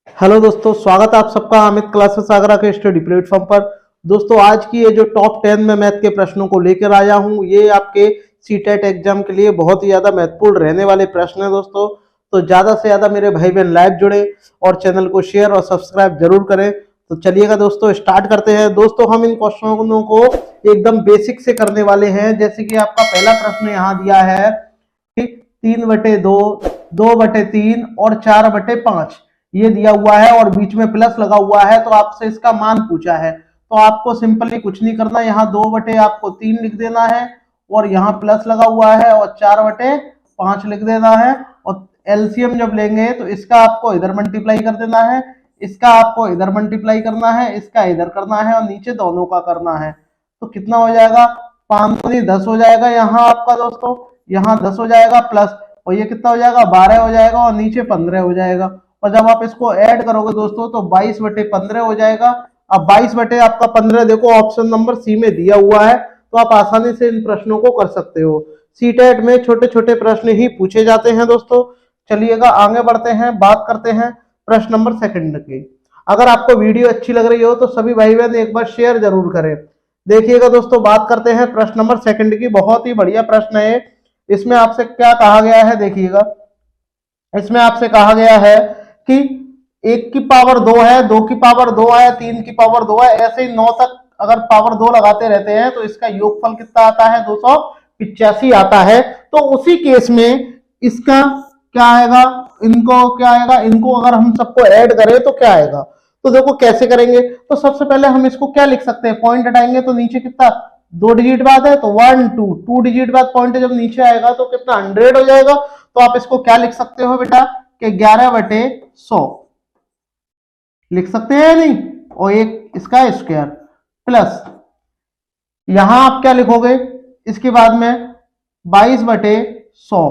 Hello दोस्तों, स्वागत है आप सबका अमित क्लासेस आगरा के स्टडी प्लेटफॉर्म पर। दोस्तों, आज की ये जो टॉप 10 में मैथ के प्रश्नों को लेकर आया हूँ, ये आपके सीटेट एग्जाम के लिए बहुत ही ज्यादा महत्वपूर्ण रहने वाले प्रश्न हैं दोस्तों। तो ज्यादा से ज्यादा मेरे भाई बहन लाइव जुड़े और चैनल को शेयर और सब्सक्राइब जरूर करें। तो चलिएगा दोस्तों, स्टार्ट करते हैं। दोस्तों, हम इन क्वेश्चनों को एकदम बेसिक से करने वाले हैं। जैसे कि आपका पहला प्रश्न यहाँ दिया है कि 3/2, 2/3 और 4/5 ये दिया हुआ है और बीच में प्लस लगा हुआ है। तो आपसे इसका मान पूछा है, तो आपको सिंपली कुछ नहीं करना, यहाँ 2/3 लिख देना है और यहाँ प्लस लगा हुआ है और 4/5 लिख देना है। और एलसीएम जब लेंगे तो इसका आपको इधर मल्टीप्लाई कर देना है, इसका आपको इधर मल्टीप्लाई करना है, इसका इधर करना है और नीचे दोनों का करना है। तो कितना हो जाएगा, 5×10 हो जाएगा यहाँ आपका दोस्तों, यहाँ 10 हो जाएगा प्लस, और ये कितना हो जाएगा, 12 हो जाएगा और नीचे 15 हो जाएगा। और जब आप इसको ऐड करोगे दोस्तों तो 22/15 हो जाएगा। अब 22 आपका 15 देखो ऑप्शन नंबर सी में दिया हुआ है, तो आप आसानी से इन प्रश्नों को कर सकते हो। सीटेट में छोटे छोटे प्रश्न ही पूछे जाते हैं दोस्तों। चलिएगा आगे बढ़ते हैं, बात करते हैं प्रश्न नंबर सेकंड की। अगर आपको वीडियो अच्छी लग रही हो तो सभी भाई बहन एक बार शेयर जरूर करें। देखिएगा दोस्तों, बात करते हैं प्रश्न नंबर सेकंड की। बहुत ही बढ़िया प्रश्न है। इसमें आपसे क्या कहा गया है, देखिएगा। इसमें आपसे कहा गया है कि 1 की पावर 2 है, 2 की पावर 2 है, 3 की पावर 2 है, ऐसे ही 9 तक अगर पावर 2 लगाते रहते हैं तो इसका योगफल कितना आता है, 285 आता है। तो उसी केस में इसका क्या आएगा, इनको क्या आएगा, इनको अगर हम सबको ऐड करें तो क्या आएगा। तो देखो कैसे करेंगे। तो सबसे पहले हम इसको क्या लिख सकते हैं, पॉइंट हटाएंगे तो नीचे कितना 2 डिजिट बाद है, तो 1 2 डिजिट बाद पॉइंट जब नीचे आएगा तो कितना 100 हो जाएगा। तो आप इसको क्या लिख सकते हो बेटा कि 11/100 लिख सकते हैं या नहीं, और एक इसका स्क्वायर प्लस यहां आप क्या लिखोगे, इसके बाद में 22/100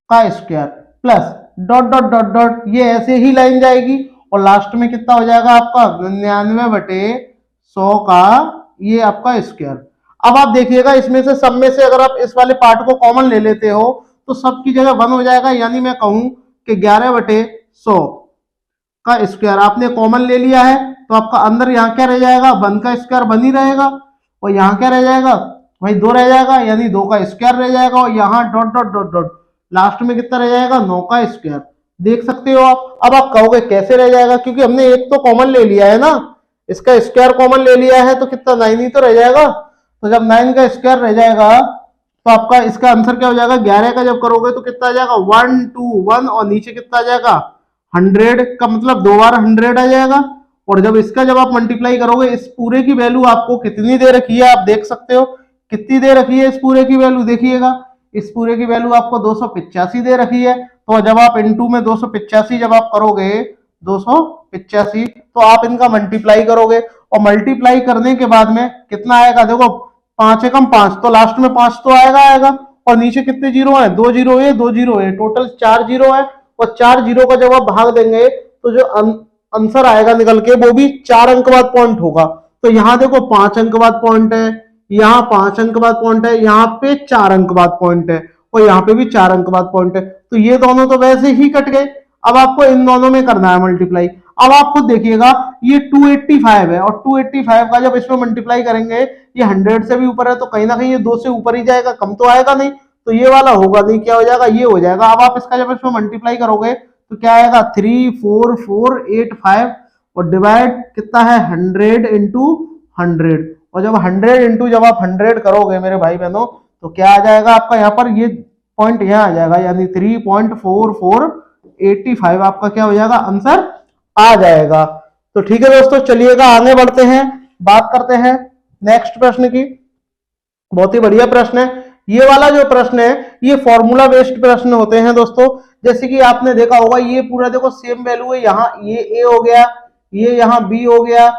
का square plus dot dot dot dot, ये ऐसे ही लाइन जाएगी और लास्ट में कितना हो जाएगा आपका 99/100 का ये आपका स्क्वायर। अब आप देखिएगा, इसमें से सब में से अगर आप इस वाले पार्ट को कॉमन ले लेते हो तो सब की जगह 1 हो जाएगा, यानी मैं कहूं कि 11/100 का स्क्वायर आपने कॉमन ले लिया है। तो आपका अंदर यहाँ क्या रह जाएगा, 1 का स्क्वायर 1 ही रहेगा, और यहाँ क्या रह जाएगा, वही 2 रह जाएगा, यानी 2 का स्क्वायर रह जाएगा, और यहाँ dot dot dot dot last में कितना रह जाएगा, 9 का स्क्वायर। देख सकते हो आप। अब आप कहोगे कैसे रह जाएगा, क्योंकि हमने एक तो कॉमन ले लिया है ना, इसका स्क्वायर कॉमन ले लिया है, तो कितना 9 ही तो रह जाएगा। तो जब 9 का स्क्वायर रह जाएगा तो आपका इसका आंसर क्या हो जाएगा, 11 का जब करोगे तो कितना आ जाएगा 1 2 1, और नीचे कितना आ जाएगा 100 का, मतलब 2 बार 100 आ जाएगा। और जब इसका जब आप मल्टीप्लाई करोगे, इस पूरे की वैल्यू आपको कितनी दे रखी है, आप देख सकते हो कितनी दे रखी है इस पूरे की वैल्यू। देखिएगा, इस पूरे की वैल्यू आपको 285 दे रखी है। तो जब आप इनटू में 285 जब आप करोगे 285, तो आप इनका मल्टीप्लाई करोगे, और मल्टीप्लाई करने के बाद में कितना आएगा, देखो 5 एकम 5, तो लास्ट में 5 तो आएगा। और नीचे कितने जीरो है, 2 जीरो है, 2 जीरो है, टोटल 4 जीरो है। और 4 जीरो का जब आप भाग देंगे तो जो आंसर आएगा निकल के, वो भी 4 अंक बाद पॉइंट होगा। तो यहाँ देखो 5 अंक बाद पॉइंट है, यहाँ 5 अंक बाद पॉइंट है, यहाँ पे 4 अंक बाद पॉइंट है, और यहाँ पे भी 4 अंक बाद पॉइंट है। तो ये दोनों तो वैसे ही कट गए। अब आपको इन दोनों में करना है मल्टीप्लाई। अब आप खुद देखिएगा, ये 285 है, और 285 का जब इसमें मल्टीप्लाई करेंगे, ये 100 से भी ऊपर है, तो कहीं ना कहीं ये 2 से ऊपर ही जाएगा, कम तो आएगा नहीं। तो ये वाला होगा नहीं, क्या हो जाएगा, ये हो जाएगा। अब आप इसका जब इसमें मल्टीप्लाई करोगे तो क्या आएगा 34485, और डिवाइड कितना है 100 इंटू 100, और जब 100 इंटू जब आप 100 करोगे मेरे भाई बहनों, तो क्या आ जाएगा आपका, यहाँ पर ये पॉइंट यहाँ आ जाएगा, यानी 3.4485 आपका क्या हो जाएगा, आंसर आ जाएगा। तो ठीक है दोस्तों, चलिएगा आगे बढ़ते हैं, बात करते हैं नेक्स्ट प्रश्न की। बहुत ही बढ़िया प्रश्न है ये वाला। जो प्रश्न है ये फॉर्मूला बेस्ड प्रश्न होते हैं दोस्तों। जैसे कि आपने देखा होगा, ये पूरा देखो सेम वैल्यू है, यहाँ ये ए हो गया, ये यहाँ बी हो गया,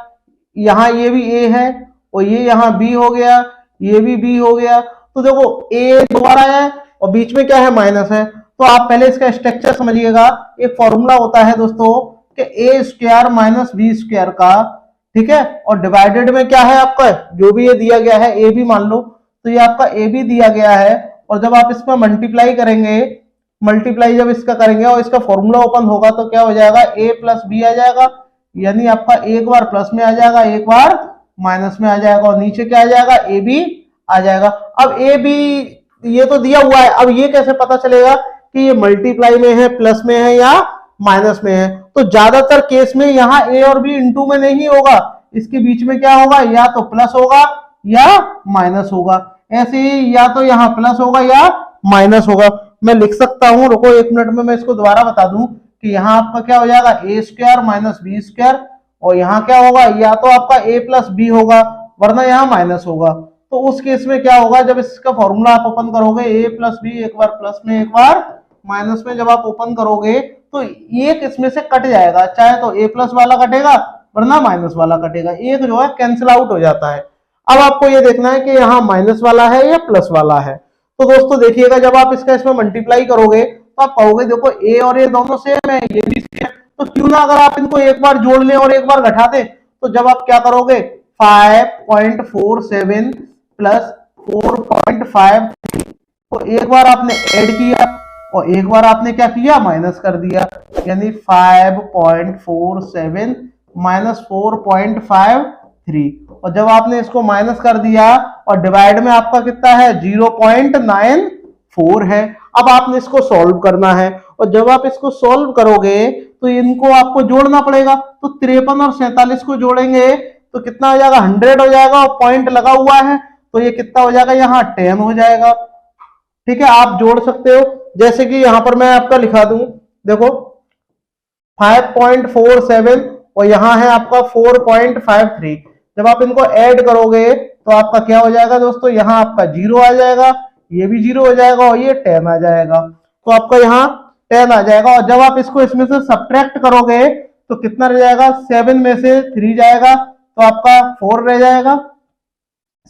यहाँ ये भी ए है, और ये यहाँ बी हो गया, ये भी बी हो गया। तो देखो ए दोबारा है और बीच में क्या है, माइनस है। तो आप पहले इसका स्ट्रक्चर समझिएगा। एक फॉर्मूला होता है दोस्तों कि ए स्क्वायर माइनस बी स्क्वायर का, ठीक है, और डिवाइडेड में क्या है आपका, जो भी ये दिया गया है ए भी मान लो, तो ये आपका ए भी दिया गया है, और जब आप इसमें मल्टीप्लाई करेंगे मल्टीप्लाई जब इसका करेंगे और इसका फॉर्मूला ओपन होगा तो क्या हो जाएगा, a प्लस बी आ जाएगा, यानी आपका एक बार प्लस में आ जाएगा, एक बार माइनस में आ जाएगा, और नीचे क्या आ जाएगा, ए बी आ जाएगा। अब ए बी ये तो दिया हुआ है, अब ये कैसे पता चलेगा कि ये मल्टीप्लाई में है, प्लस में है या माइनस में है? तो ज्यादातर केस में यहाँ ए और बी इनटू में नहीं होगा, इसके बीच में क्या होगा, या तो प्लस होगा या माइनस होगा। ऐसे ही या तो यहाँ प्लस होगा या माइनस होगा। मैं लिख सकता हूं, रुको एक मिनट में मैं इसको दोबारा बता दूं कि यहाँ आपका क्या हो जाएगा, a square minus B square, और यहाँ क्या होगा, या तो आपका ए प्लस बी होगा वरना यहाँ माइनस होगा। तो उस केस में क्या होगा, जब इसका फॉर्मूला आप ओपन करोगे, ए प्लस बी, एक बार प्लस में एक बार माइनस में, जब आप ओपन करोगे तो एक इसमें से कट जाएगा, चाहे तो ए प्लस वाला कटेगा वरना माइनस वाला कटेगा, एक जो है कैंसिल आउट हो जाता है। अब आपको ये देखना है कि यहाँ माइनस वाला है या प्लस वाला है। तो दोस्तों देखिएगा, जब आप इसका इसमें मल्टीप्लाई करोगे तो आप कहोगे देखो ए और ए दोनों सेम है, ये भी सेम, तो क्यों ना अगर आप इनको एक बार जोड़ लें और एक बार घटा दें। तो जब आप क्या करोगे, 5.47 प्लस 4.5, तो एक बार आपने ऐड किया और एक बार आपने क्या किया, माइनस कर दिया, यानी 5.47 माइनस 4.53, और जब आपने इसको माइनस कर दिया और डिवाइड में आपका कितना है, 0.94 है। अब आपने इसको सॉल्व करना है, और जब आप इसको सॉल्व करोगे तो इनको आपको जोड़ना पड़ेगा। तो 53 और 47 को जोड़ेंगे तो कितना हो जाएगा, 100 हो जाएगा, और पॉइंट लगा हुआ है तो ये कितना हो जाएगा, यहाँ 10 हो जाएगा। ठीक है, आप जोड़ सकते हो, जैसे कि यहां पर मैं आपका लिखा दूं, देखो 5.47 और यहां है आपका 4.53। जब आप इनको ऐड करोगे तो आपका क्या हो जाएगा दोस्तों, यहाँ आपका 0 आ जाएगा, ये भी 0 हो जाएगा, और ये 10 आ जाएगा, तो आपका यहाँ 10 आ जाएगा। और जब आप इसको इसमें से सब्ट्रैक्ट करोगे तो कितना रह जाएगा, 7 में से 3 जाएगा तो आपका 4 रह जाएगा,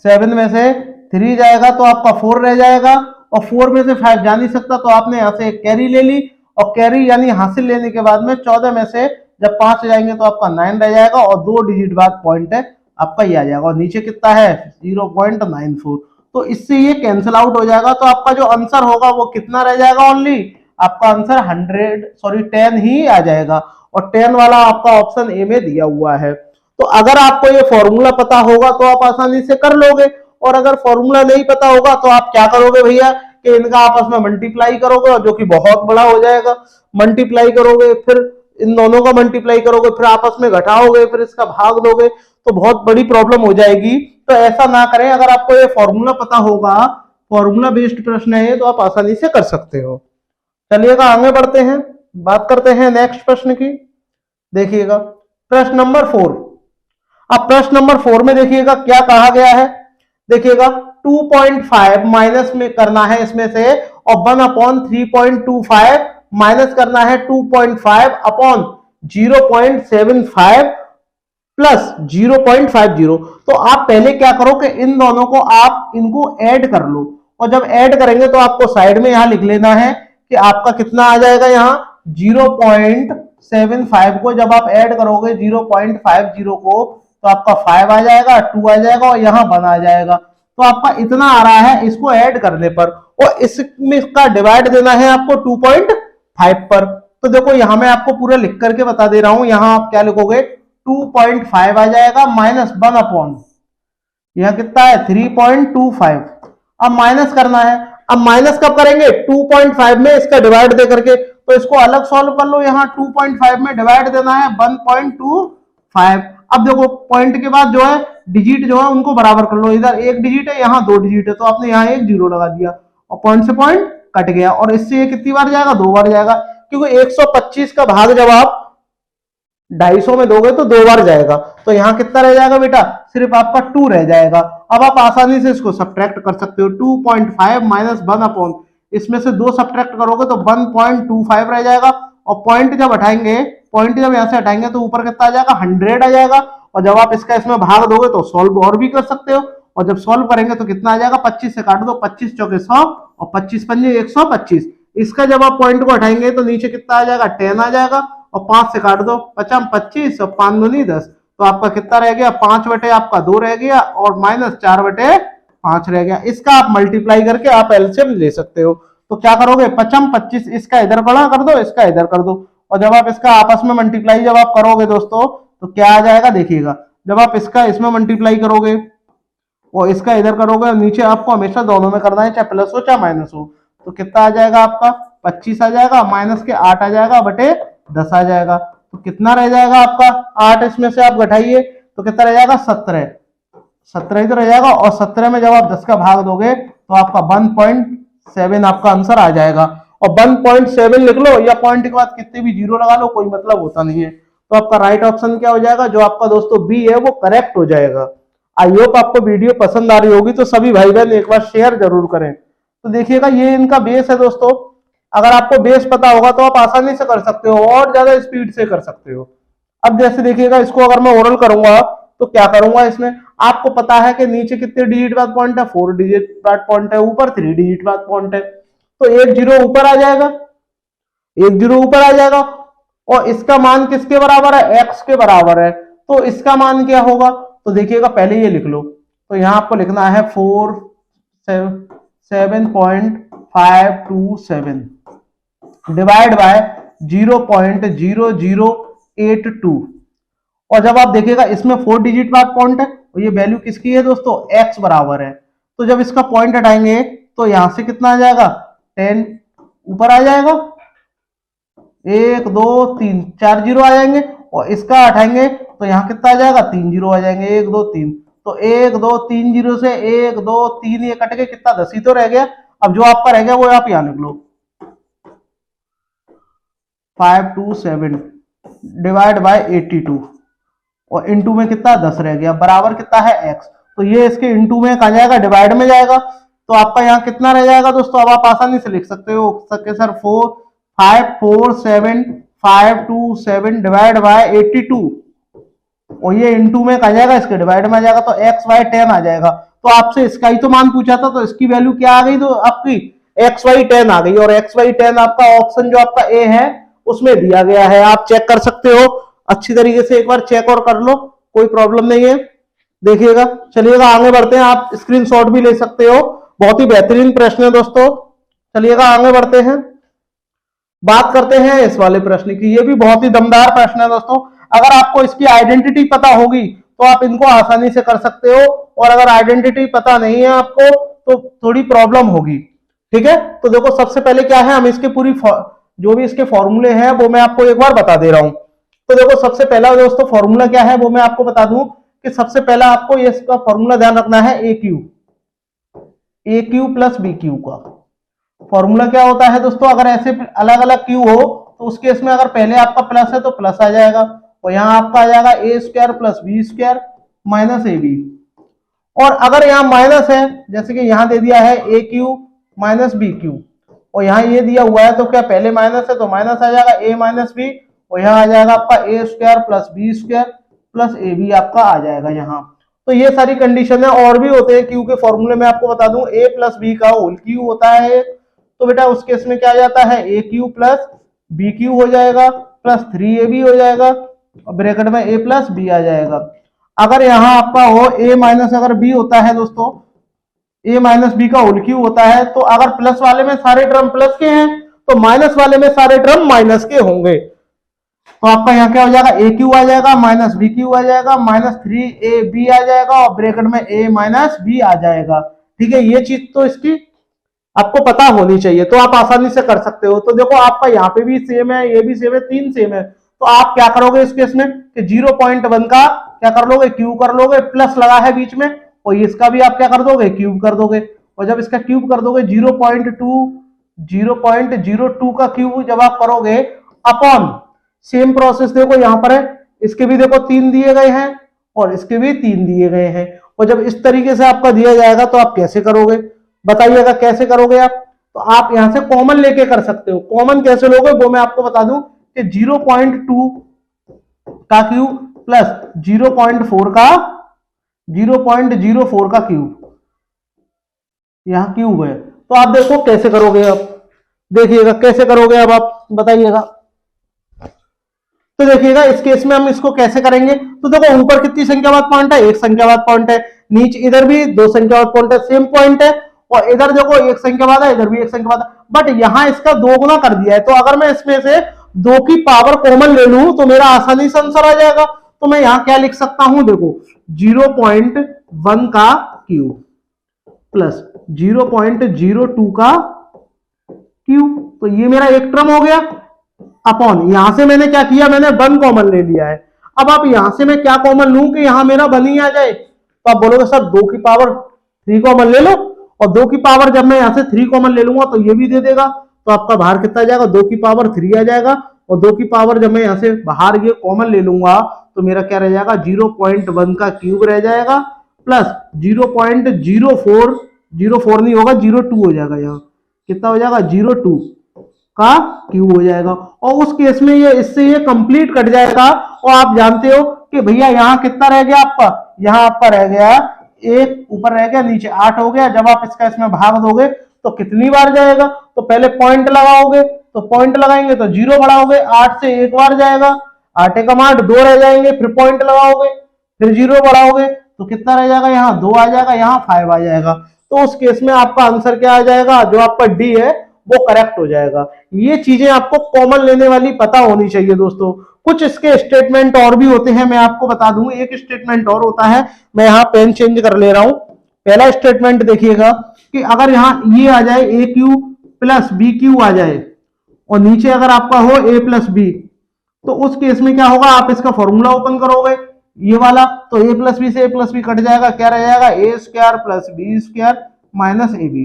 7 में से 3 जाएगा तो आपका 4 रह जाएगा, और 4 में से 5 जा नहीं सकता तो आपने यहाँ से एक कैरी ले ली, और कैरी यानी हासिल लेने के बाद में 14 में से जब 5 जाएंगे तो आपका 9 रह जाएगा, और 2 डिजिट बाद पॉइंट है आपका ये आ जाएगा, और नीचे कितना है, 0.94। तो इससे ये कैंसिल आउट हो जाएगा। तो आपका जो आंसर होगा वो कितना रह जाएगा, ओनली आपका आंसर 10 ही आ जाएगा, और 10 वाला आपका ऑप्शन ए में दिया हुआ है। तो अगर आपको ये फॉर्मूला पता होगा तो आप आसानी से कर लोगे, और अगर फॉर्मूला नहीं पता होगा तो आप क्या करोगे भैया, कि इनका आपस में मल्टीप्लाई करोगे, और जो कि बहुत बड़ा हो जाएगा, मल्टीप्लाई करोगे, फिर इन दोनों का मल्टीप्लाई करोगे, फिर आपस में घटाओगे, फिर इसका भाग दोगे, तो बहुत बड़ी प्रॉब्लम हो जाएगी। तो ऐसा ना करें, अगर आपको ये फॉर्मूला पता होगा, फॉर्मूला बेस्ड प्रश्न है तो आप आसानी से कर सकते हो। चलिएगा आगे बढ़ते हैं, बात करते हैं नेक्स्ट प्रश्न की। देखिएगा प्रश्न नंबर 4। अब प्रश्न नंबर 4 में देखिएगा क्या कहा गया है। देखिएगा 2.5 माइनस में करना है इसमें से, और 1/3.25 माइनस करना है 2.5 अपॉन 0.75 प्लस 0.50। तो आप पहले क्या करो कि इन दोनों को आप इनको ऐड कर लो, और जब ऐड करेंगे तो आपको साइड में यहां लिख लेना है कि आपका कितना आ जाएगा, यहाँ 0.75 को जब आप ऐड करोगे 0.50 को तो आपका 5 आ जाएगा, 2 आ जाएगा, और यहाँ 1 आ जाएगा। तो आपका इतना आ रहा है इसको ऐड करने पर, और इसमें इसका डिवाइड देना है आपको 2.5 पर। तो देखो यहाँ मैं आपको पूरा लिख करके बता दे रहा हूं, यहाँ आप क्या लिखोगे, 2.5 आ जाएगा माइनस 1 अपॉन, यह कितना है 3.25। अब माइनस करना है, अब माइनस कब करेंगे, 2.5 में इसका डिवाइड दे करके, तो इसको अलग सॉल्व कर लो। यहाँ 2.5 में डिवाइड देना है 1.25। अब देखो पॉइंट के बाद जो है डिजिट जो है उनको बराबर कर लो, इधर एक डिजिट है यहाँ 2 डिजिट है, तो आपने यहाँ एक 0 लगा दिया, और पॉइंट से पॉइंट कट गया, और इससे ये कितनी बार जाएगा, 2 बार जाएगा, क्योंकि 125 का भाग जब आप 250 में दोगे तो 2 बार जाएगा। तो यहाँ कितना रह जाएगा बेटा, सिर्फ आपका 2 रह जाएगा। अब आप आसानी से इसको सब्ट्रैक्ट कर सकते हो, 2.5 माइनस 1 अपॉन, इसमें से 2 सब्ट्रैक्ट करोगे तो 1.25 रह जाएगा, और पॉइंट जब हटाएंगे, पॉइंट जब यहाँ से हटाएंगे तो ऊपर कितना आ जाएगा, 100 आ जाएगा। और जब आप इसका इसमें भाग दोगे तो सॉल्व और भी कर सकते हो, और जब सॉल्व करेंगे तो कितना आ जाएगा, 25 से काट दो, 25 चौके 100 और 25 पंजे 125। इसका जब आप पॉइंट को हटाएंगे तो नीचे कितना आ जाएगा, 10 आ जाएगा, और 5 से काट दो, 50 25 और 5 दूनी 10, तो आपका कितना रह गया, 5 बटे आपका 2 रह गया, और माइनस 4 बटे 5 रह गया। इसका आप मल्टीप्लाई करके आप एलसीएम ले सकते हो। तो क्या करोगे, 55 25 इसका इधर बड़ा कर दो, इसका इधर कर दो, और जब आप इसका आपस में मल्टीप्लाई जब आप करोगे दोस्तों तो क्या आ जाएगा, देखिएगा जब आप इसका इसमें मल्टीप्लाई करोगे और इसका इधर करोगे और नीचे आपको हमेशा दोनों में करना है, चाहे प्लस हो चाहे माइनस हो, तो कितना आ जाएगा आपका 25 आ जाएगा, माइनस के 8 आ जाएगा बटे 10 आ जाएगा। तो कितना रह जाएगा आपका 8, इसमें से आप घटाइए तो कितना रह जाएगा 17, 17 ही तो रह जाएगा, और 17 में जब आप 10 का भाग दोगे तो आपका 1.7 आपका आंसर आ जाएगा। और 1.7 लिख लो या पॉइंट के बाद कितने भी जीरो लगा लो, कोई मतलब होता नहीं है। तो आपका राइट ऑप्शन क्या हो जाएगा, जो आपका दोस्तों बी है वो करेक्ट हो जाएगा। आई होप आपको वीडियो पसंद आ रही होगी, तो सभी भाई बहन एक बार शेयर जरूर करें। तो देखिएगा ये इनका बेस है दोस्तों, अगर आपको बेस पता होगा तो आप आसानी से कर सकते हो और ज्यादा स्पीड से कर सकते हो। अब जैसे देखिएगा इसको अगर मैं ओरल करूंगा तो क्या करूंगा, इसमें आपको पता है कि नीचे कितने डिजिट बाद पॉइंट है, 4 डिजिट बाद पॉइंट है, ऊपर 3 डिजिट बाद पॉइंट है, तो एक जीरो ऊपर आ जाएगा, एक जीरो ऊपर आ जाएगा, और इसका मान किसके बराबर है, एक्स के बराबर है। तो इसका मान क्या होगा, तो देखिएगा पहले ये लिख लो, तो यहां आपको लिखना है 7.527 डिवाइड बाय 0.0082, और जब आप देखिएगा इसमें 4 डिजिट बाद पॉइंट है और ये वैल्यू किसकी है दोस्तों, x बराबर है, तो जब इसका पॉइंट हटाएंगे तो यहां से कितना आ जाएगा 10 ऊपर आ जाएगा, 1 2 3 4 जीरो आ जाएंगे, और इसका हटाएंगे तो यहाँ कितना आ जाएगा 3 जीरो आ जाएंगे, 1 2 3, तो 1 2 3 जीरो से 1 2 3 ये कट के कितना 10 ही तो रह गया। अब जो आपका रह गया वो आप यहाँ लिख लो 527 डिवाइड बाय 82, और इनटू में कितना 10 रह गया, बराबर कितना है x। तो ये इसके इनटू में कहा जाएगा, डिवाइड में जाएगा, तो आपका यहाँ कितना रह जाएगा दोस्तों, अब आप आसानी से लिख सकते हो सर 547 डिवाइड बाय 82, और ये इनटू में कहा जाएगा, इसके डिवाइड में आ जाएगा, तो x y 10 आ जाएगा। तो आपसे इसका ही तो मान पूछा था, तो इसकी वैल्यू क्या आ गई, तो आपकी x y 10 आ गई, और x y 10 आपका ऑप्शन जो आपका ए है उसमें दिया गया है, आप चेक कर सकते हो अच्छी तरीके से, एक बार चेक और कर लो, कोई प्रॉब्लम नहीं है। देखिएगा, चलिएगा आगे बढ़ते हैं, आप स्क्रीनशॉट भी ले सकते हो, बहुत ही बेहतरीन प्रश्न है दोस्तों। चलिएगा आगे बढ़ते हैं, बात करते हैं इस वाले प्रश्न की, ये भी बहुत ही दमदार प्रश्न है दोस्तों। अगर आपको इसकी आइडेंटिटी पता होगी तो आप इनको आसानी से कर सकते हो, और अगर आइडेंटिटी पता नहीं है आपको तो थोड़ी प्रॉब्लम होगी, ठीक है। तो देखो सबसे पहले क्या है, हम इसके पूरी जो भी इसके फॉर्मूले हैं वो मैं आपको एक बार बता दे रहा हूं। तो देखो सबसे पहला दोस्तों फॉर्मूला क्या है वो मैं आपको बता दूं कि सबसे पहला आपको ये इसका फॉर्मूला ध्यान रखना है, ए क्यू प्लस बी क्यू का फॉर्मूला क्या होता है दोस्तों, अगर ऐसे अलग अलग क्यू हो तो उस केस में अगर पहले आपका प्लस है तो प्लस आ जाएगा, और यहाँ आपका आ जाएगा a square plus b square minus a b, और अगर यहाँ माइनस है जैसे कि यहाँ दे दिया है ए क्यू माइनस बी क्यू, और यहाँ ये दिया हुआ है तो क्या पहले माइनस है तो माइनस आ जाएगा ए माइनस बी, और यहाँ आ जाएगा आपका a square plus b square plus a b आपका आ जाएगा यहाँ। तो ये सारी कंडीशन है, और भी होते हैं क्यू के फॉर्मूले में आपको बता दूं, ए प्लस बी का होल क्यू होता है, तो बेटा उस केस में क्या आ जाता है ए क्यू प्लस बी क्यू हो जाएगा प्लस 3ab हो जाएगा, और ब्रैकेट में ए प्लस बी आ जाएगा। अगर यहाँ आपका हो ए माइनस अगर बी होता है दोस्तों, ए माइनस बी का होल क्यू होता है, तो अगर प्लस वाले में सारे टर्म प्लस के हैं तो माइनस वाले में सारे टर्म माइनस के होंगे, तो आपका यहाँ क्या हो जाएगा ए क्यू आ जाएगा माइनस बी क्यू आ जाएगा माइनस 3ab आ जाएगा, और ब्रैकेट में ए माइनस बी आ जाएगा, ठीक है। ये चीज तो इसकी आपको पता होनी चाहिए, तो आप आसानी से कर सकते हो। तो देखो आपका यहाँ पे भी सेम है, ये भी सेम है, 3 सेम है, तो आप क्या करोगे इस केस में कि 0.1 का क्या कर लोगे, क्यूब कर लोगे, प्लस लगा है बीच में, और इसका भी आप क्या कर दोगे क्यूब कर दोगे, और जब इसका क्यूब कर दोगे 0.02 का क्यूब जब आप करोगे अपॉन सेम प्रोसेस देखो यहाँ पर है, इसके भी देखो 3 दिए गए हैं और इसके भी 3 दिए गए हैं, और जब इस तरीके से आपका दिया जाएगा तो आप कैसे करोगे, बताइएगा कैसे करोगे आप। तो आप यहां से कॉमन लेके कर सकते हो, कॉमन कैसे लोगे वो मैं आपको बता दूं कि 0.2 का क्यूब प्लस 0.04 का क्यूब, यहां क्यूब है, तो आप देखो कैसे करोगे, आप देखिएगा कैसे करोगे, अब आप बताइएगा। तो देखिएगा इस केस में हम इसको कैसे करेंगे, तो देखो ऊपर कितनी संख्यावाद पॉइंट है, एक संख्यावाद पॉइंट है, नीचे इधर भी 2 संख्यावाद पॉइंट है, सेम पॉइंट है, और इधर देखो एक संख्या बाद है, इधर भी एक संख्या बाद है, बट यहां इसका 2 गुना कर दिया है। तो अगर मैं इसमें से 2 की पावर कॉमन ले लूं तो मेरा आसानी से आंसर आ जाएगा। तो मैं यहां क्या लिख सकता हूं, देखो 0.1 का क्यूब प्लस 0.02 का क्यूब, तो ये मेरा एक टर्म हो गया अपॉन, यहां से मैंने क्या किया, मैंने 1 कॉमन ले लिया है। अब आप यहां से मैं क्या कॉमन लूं कि यहां मेरा 1 ही आ जाए, तो आप बोलोगे सर 2 की पावर 3 कॉमन ले लो, और 2 की पावर जब मैं यहां से 3 कॉमन ले लूंगा तो ये भी दे देगा, तो आपका बाहर कितना आ जाएगा, 2 की पावर 3 आ जाएगा, और 2 की पावर जब मैं यहां से बाहर ये कॉमन ले लूंगा तो मेरा क्या रह जाएगा, 0.1 का क्यूब रह जाएगा प्लस 0.04, 04 नहीं होगा, 02 हो जाएगा, यहाँ कितना हो जाएगा, 02 का क्यूब हो जाएगा। और उस केस में ये इससे ये कंप्लीट कट जाएगा, और आप जानते हो कि भैया यहाँ कितना रह गया आपका, यहाँ आपका रह गया एक, ऊपर रह गया, नीचे 8 हो गया। जब आप इसका इसमें भाग दोगे तो कितनी बार जाएगा, तो पहले पॉइंट लगाओगे, तो पॉइंट लगाएंगे तो 0 बढ़ाओगे, 8 से एक बार जाएगा, 8 एकम 8, 2 रह जाएंगे, फिर पॉइंट लगाओगे, फिर 0 बढ़ाओगे तो कितना रह जाएगा, यहाँ 2 आ जाएगा, यहाँ 5 आ जाएगा। तो उस केस में आपका आंसर क्या आ जाएगा, जो आपका डी है वो करेक्ट हो जाएगा। ये चीजें आपको कॉमन लेने वाली पता होनी चाहिए दोस्तों। कुछ इसके स्टेटमेंट और भी होते हैं, मैं आपको बता दूं, एक स्टेटमेंट और होता है, मैं यहाँ पेन चेंज कर ले रहा हूं। पहला स्टेटमेंट देखिएगा कि अगर यहाँ ये आ जाए ए क्यू प्लस बी क्यू आ जाए, और नीचे अगर आपका हो ए प्लस बी, तो उस केस में क्या होगा, आप इसका फॉर्मूला ओपन करोगे ये वाला, तो ए प्लस बी से ए प्लस बी कट जाएगा, क्या रह जाएगा, a square plus b square minus a b.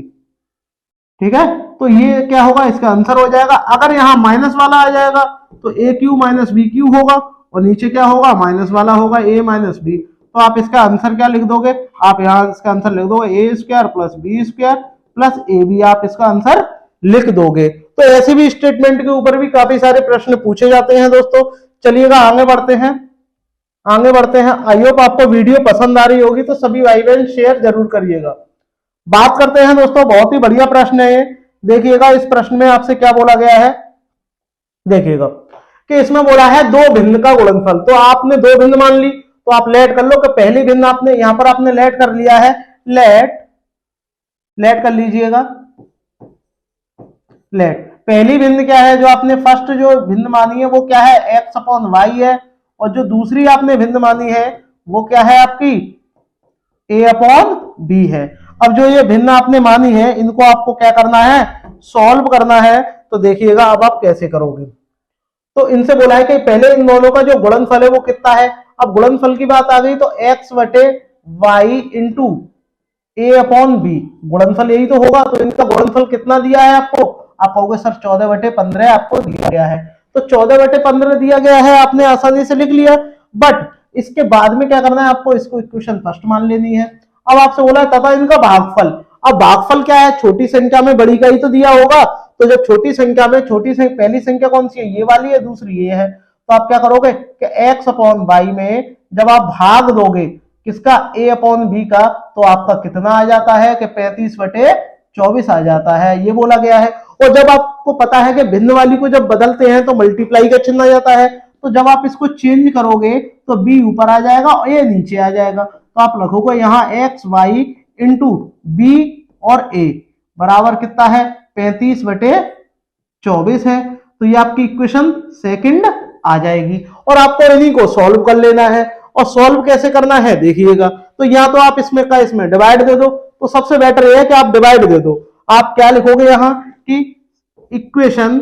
ठीक है, तो ये क्या होगा, इसका आंसर हो जाएगा। अगर यहाँ माइनस वाला आ जाएगा तो ए क्यू माइनस बी क्यू होगा, और नीचे क्या होगा, माइनस वाला होगा ए माइनस बी। तो आप इसका आंसर क्या लिख दोगे, आप यहाँ इसका आंसर लिख दोगे a square plus b square plus a b, आप इसका आंसर लिख दोगे। तो ऐसे भी स्टेटमेंट के ऊपर भी काफी सारे प्रश्न पूछे जाते हैं दोस्तों। चलिएगा आगे बढ़ते हैं, आगे बढ़ते हैं। आई होप आपको वीडियो पसंद आ रही होगी, तो सभी भाई बहन शेयर जरूर करिएगा। बात करते हैं दोस्तों, बहुत ही बढ़िया प्रश्न है ये। देखिएगा इस प्रश्न में आपसे क्या बोला गया है, देखिएगा कि इसमें बोला है 2 भिन्न का गुणनफल। तो आपने 2 भिन्न मान ली, तो आप लेट कर लो कि पहली भिन्न आपने यहां पर आपने लेट कर लिया है, लेट कर लीजिएगा। लेट पहली भिन्न क्या है, जो आपने फर्स्ट जो भिन्न मानी है वो क्या है, x अपॉन वाई है, और जो दूसरी आपने भिन्न मानी है वो क्या है आपकी, a अपॉन b है। अब जो ये भिन्न आपने मानी है, इनको आपको क्या करना है, सॉल्व करना है। तो देखिएगा अब आप कैसे करोगे। तो इनसे बोला है कि पहले इन दोनों का जो गुणनफल है वो कितना है। अब गुणनफल की बात आ गई तो x बटे वाई इंटू ए अपॉन बी, गुणनफल यही तो होगा। तो इनका गुणनफल कितना दिया है आपको, आप कहोगे सर 14 बटे 15 आपको दिया गया है। तो 14 बटे 15 दिया गया है, आपने आसानी से लिख लिया, बट इसके बाद में क्या करना है, आपको इसको इक्वेशन फर्स्ट मान लेनी है। अब आपसे बोला है तथा इनका भागफल। अब भागफल क्या है, छोटी संख्या में बड़ी का ही तो दिया होगा। तो जब छोटी संख्या में पहली संख्या कौन सी है, ये वाली है, दूसरी ये है, तो आप क्या करोगे कि x अपॉन वाई में जब आप भाग दोगे किसका, a अपॉन बी का, तो आपका कितना आ जाता है कि 35 बटे 24 आ जाता है, ये बोला गया है। और जब आपको पता है कि भिन्न वाली को जब बदलते हैं तो मल्टीप्लाई का चिन्ह आ जाता है, तो जब आप इसको चेंज करोगे तो b ऊपर आ जाएगा और a नीचे आ जाएगा। तो आप लिखोगे यहाँ x y इंटू बी और a बराबर कितना है, 35 बटे 24 है। तो ये आपकी इक्वेशन सेकंड आ जाएगी, और आपको इन्हीं को सॉल्व कर लेना है। और सॉल्व कैसे करना है देखिएगा, तो या तो आप इसमें का इसमें डिवाइड दे दो, तो सबसे बेटर ये है कि आप डिवाइड दे दो। आप क्या लिखोगे यहाँ कि इक्वेशन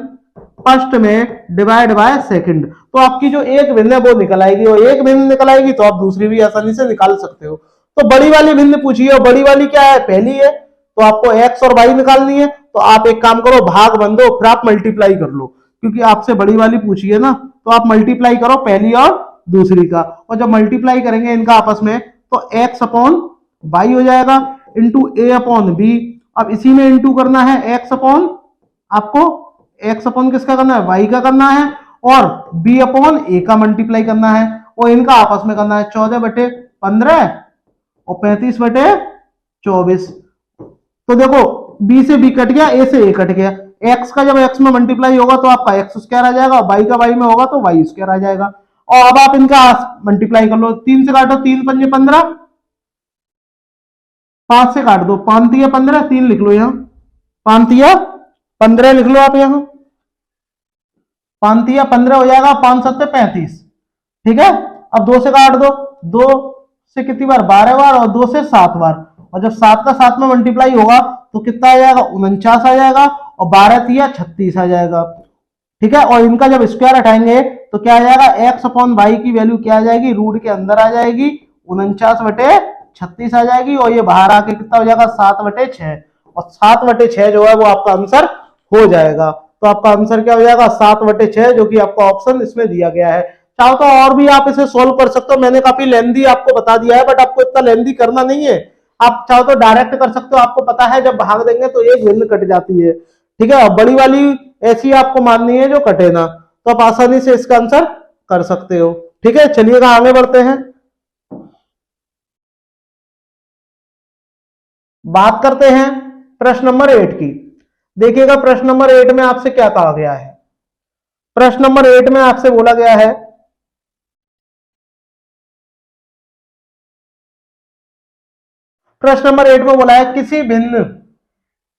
फर्स्ट में डिवाइड बाय सेकंड, तो आपकी जो एक भिन्न है वो निकल आएगी, और एक भिन्न निकल आएगी तो आप दूसरी भी आसानी से निकाल सकते हो। तो बड़ी वाली भिन्न पूछिए, और बड़ी वाली क्या है, पहली है, तो आपको x और y निकालनी है। तो आप एक काम करो, भाग बन दो, फिर आप मल्टीप्लाई कर लो, क्योंकि आपसे बड़ी वाली पूछी है ना, तो आप मल्टीप्लाई करो पहली और दूसरी का, और जब मल्टीप्लाई करेंगे इनका आपस में तो x अपॉन वाई हो जाएगा इंटू ए अपॉन बी। अब इसी में इंटू करना है x अपॉन, आपको x अपॉन किसका करना है, y का करना है, और b अपॉन a का मल्टीप्लाई करना है, और इनका आपस में करना है 14 बटे 15 और 35 बटे 24। तो देखो b से b कट गया, a से a कट गया, x का जब x में मल्टीप्लाई होगा तो आपका x स्क्वायर आ जाएगा, और y का y में होगा तो y स्क्वायर आ जाएगा। और अब आप इनका मल्टीप्लाई कर लो, 3 से काटो, 3 पंजे 15, 5 से काट दो, 5 तिया 15, 3 लिख लो यहाँ, 5 तिया 15 लिख लो आप यहाँ, 5 तिया 15 हो जाएगा, 5 सत्ते 35। ठीक है, अब 2 से काट दो, 2 से कितनी बार, 12 बार, और 2 से 7 बार, और जब 7 का 7 में मल्टीप्लाई होगा तो कितना आ जाएगा, 49 आ जाएगा, और 12 तिया 36 आ जाएगा। ठीक है, और इनका जब स्क्वायर हटाएंगे तो क्या आ जाएगा, एक्स अपॉन वाई की वैल्यू क्या आ जाएगी, रूट के अंदर आ जाएगी, 49/36 आ जाएगी, और ये बाहर आके कितना हो जाएगा, 7/6, और 7/6 जो है वो आपका आंसर हो जाएगा। तो आपका आंसर क्या हो जाएगा, 7/6, जो कि आपका ऑप्शन इसमें दिया गया है। चाहो तो और भी आप इसे सोल्व कर सकते हो, मैंने काफी लेंदी आपको बता दिया है, बट आपको इतना लेंदी करना नहीं है। आप चाहो तो डायरेक्ट कर सकते हो, आपको पता है जब भाग देंगे तो एक भिन्न कट जाती है। ठीक है, बड़ी वाली ऐसी आपको माननी है जो कटे ना, तो आप आसानी से इसका आंसर कर सकते हो। ठीक है, चलिएगा आगे बढ़ते हैं, बात करते हैं प्रश्न नंबर 8 की। देखिएगा प्रश्न नंबर 8 में आपसे क्या कहा गया है। प्रश्न नंबर 8 में आपसे बोला गया है, प्रश्न नंबर 8 में बोला है किसी भिन्न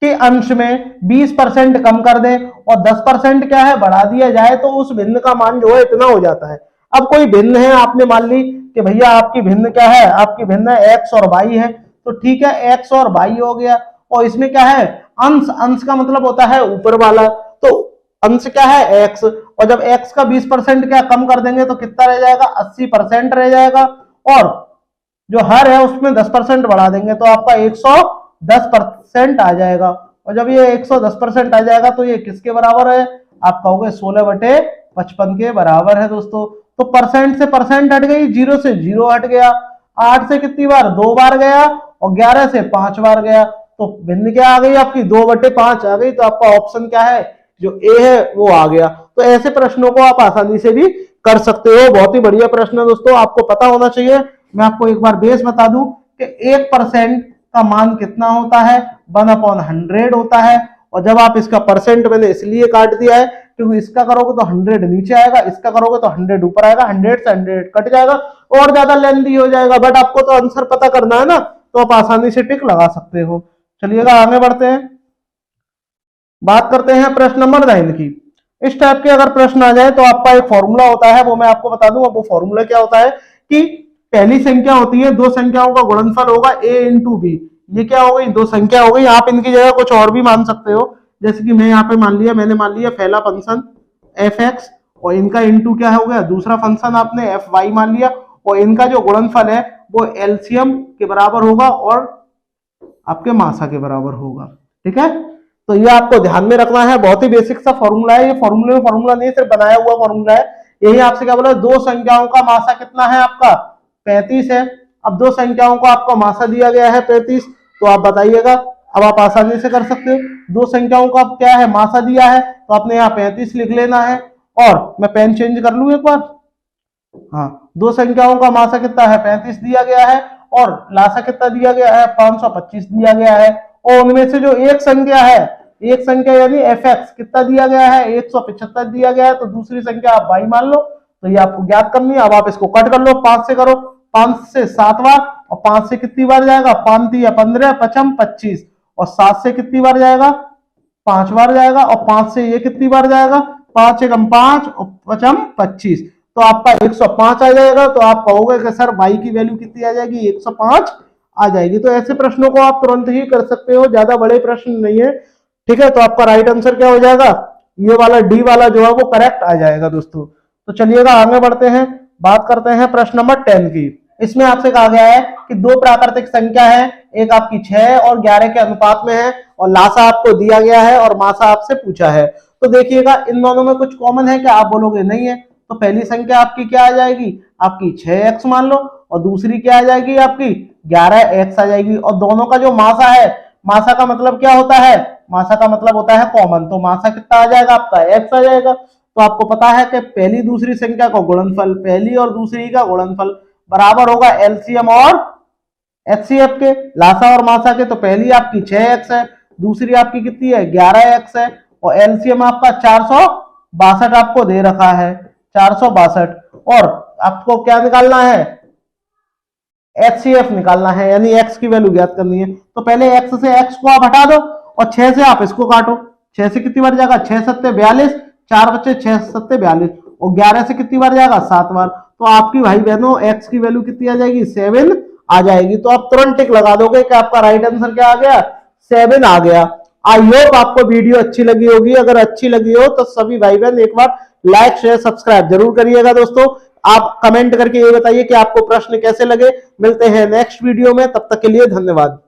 के अंश में 20% कम कर दे और 10% क्या है बढ़ा दिया जाए तो उस भिन्न का मान जो है इतना हो जाता है। अब कोई भिन्न है, आपने मान ली कि भैया आपकी भिन्न क्या है, आपकी भिन्न एक्स और वाई है, तो ठीक है एक्स और वाई हो गया, और इसमें क्या है अंश, अंश का मतलब होता है ऊपर वाला, तो अंश क्या है एक्स, और जब एक्स का 20% क्या कम कर देंगे तो कितना रह जाएगा, 80% रह जाएगा, और जो हर है उसमें 10% बढ़ा देंगे तो आपका 110% आ जाएगा, और जब ये 110% आ जाएगा तो ये किसके बराबर है, आपका हो गया 16/55 के बराबर है दोस्तों। तो परसेंट से परसेंट हट गई, जीरो से जीरो हट गया, 8 से कितनी बार, 2 बार गया, और 11 से 5 बार गया, तो भिन्न क्या आ गई आपकी, 2/5 आ गई, तो आपका ऑप्शन क्या है, जो ए है वो आ गया। तो ऐसे प्रश्नों को आप आसानी से भी कर सकते हो, बहुत ही बढ़िया प्रश्न है दोस्तों, आपको पता होना चाहिए। मैं आपको एक बार बेस बता दूं कि 1% का मान कितना होता है, 1/100 होता है, और जब आप इसका परसेंट मैंने इसलिए काट दिया है क्योंकि इसका करोगे तो 100 नीचे आएगा, इसका करोगे तो 100 ऊपर आएगा, 100 से 100 कट जाएगा और ज्यादा लेंथी हो जाएगा, बट आपको तो आंसर पता करना है ना, तो आप आसानी से टिक लगा सकते हो। चलिएगा आगे बढ़ते हैं, बात करते हैं प्रश्न नंबर 9 की। इस टाइप के अगर प्रश्न आ जाए तो आपका एक फॉर्मूला होता है, वो मैं आपको बता दूं। वो फॉर्मूला क्या होता है कि पहली संख्या होती है, दो संख्याओं का गुणनफल होगा a इंटू बी। ये क्या हो गई, दो संख्या हो गई, आप इनकी जगह कुछ और भी मान सकते हो, जैसे कि मैं यहाँ पे मान लिया, मैंने मान लिया पहला फंक्शन एफ एक्स, और इनका इंटू क्या हो गया, दूसरा फंक्शन आपने एफ वाई मान लिया, और इनका जो गुणनफल है वो एलसीएम के बराबर होगा और आपके मासा के बराबर होगा। ठीक है, तो ये आपको ध्यान में रखना है, बहुत ही बेसिक सा फॉर्मूला है, ये फॉर्मूले में फॉर्मूला नहीं सिर्फ बनाया हुआ फॉर्मूला है। यही आपसे क्या बोला, दो संख्याओं का मासा कितना है आपका 35 है। अब दो संख्याओं को आपका मासा दिया गया है 35, तो आप बताइएगा, अब आप आसानी से कर सकते हो, दो संख्याओं का क्या है मासा दिया है तो आपने यहाँ 35 लिख लेना है, और मैं पेन चेंज कर लू एक बार, हाँ दो संख्याओं का मासा कितना है 35 दिया गया है, और लासा कितना दिया गया है 525 दिया गया है, और उनमें से जो एक संख्या है, एक संख्या यानी एफ एक्स कितना दिया गया है 175 दिया गया है, तो दूसरी संख्या आप वाई मान लो, तो ये आपको ज्ञात करनी है। अब आप इसको कट कर लो, 5 से करो, 5 से 7 बार, और 5 से कितनी बार जाएगा, 5 या 15 पचम 25, और 7 से कितनी बार जाएगा 5 बार जाएगा, और 5 से ये कितनी बार जाएगा 5 एकम 5 और पचम 25, तो आपका 105 आ जाएगा। तो आप कहोगे कि सर वाई की वैल्यू कितनी आ जाएगी, 105 आ जाएगी। तो ऐसे प्रश्नों को आप तुरंत ही कर सकते हो, ज्यादा बड़े प्रश्न नहीं है। ठीक है, तो आपका राइट आंसर क्या हो जाएगा, ये वाला डी वाला जो है वो करेक्ट आ जाएगा दोस्तों। तो चलिएगा आगे बढ़ते हैं, बात करते हैं प्रश्न नंबर 10 की। इसमें आपसे कहा गया है कि दो प्राकृतिक संख्या है, एक आपकी 6 और 11 के अनुपात में है, और लासा आपको दिया गया है और मासा आपसे पूछा है। तो देखिएगा इन दोनों में कुछ कॉमन है क्या, आप बोलोगे नहीं है, तो पहली संख्या आपकी क्या आ जाएगी, आपकी 6x मान लो, और दूसरी क्या आ जाएगी आपकी 11x आ जाएगी, और दोनों का जो मासा है, मासा का मतलब क्या होता है, मासा का मतलब होता है कॉमन, तो मासा कितना आ जाएगा आपका x आ जाएगा। तो आपको पता है कि पहली दूसरी संख्या का गुणनफल, पहली और दूसरी का गुणनफल बराबर होगा एलसीएम और एचसीएफ के, लासा और मासा के। तो पहली आपकी 6x है, दूसरी आपकी कितनी है 11x है, और एलसीएम आपका 462 आपको दे रखा है, 462, और आपको क्या निकालना है HCF निकालना है, यानी x की वैल्यू ज्ञात करनी है। तो पहले x से x को आप हटा दो और 6 से आप इसको काटो। 6 से कितनी बार जाएगा, 6 सत्ते 42, 4 बच्चे 6 सत्ते 42, और 11 से कितनी बार जाएगा, 7 बार। तो आपकी भाई बहनों x की वैल्यू कितनी आ जाएगी, 7 आ जाएगी। तो आप तुरंत टिक लगा दोगे कि आपका राइट आंसर क्या आ गया, 7 आ गया। आई होप आपको वीडियो अच्छी लगी होगी। अगर अच्छी लगी हो तो सभी भाई बहन एक बार लाइक शेयर सब्सक्राइब जरूर करिएगा। दोस्तों आप कमेंट करके ये बताइए कि आपको प्रश्न कैसे लगे। मिलते हैं नेक्स्ट वीडियो में, तब तक के लिए धन्यवाद।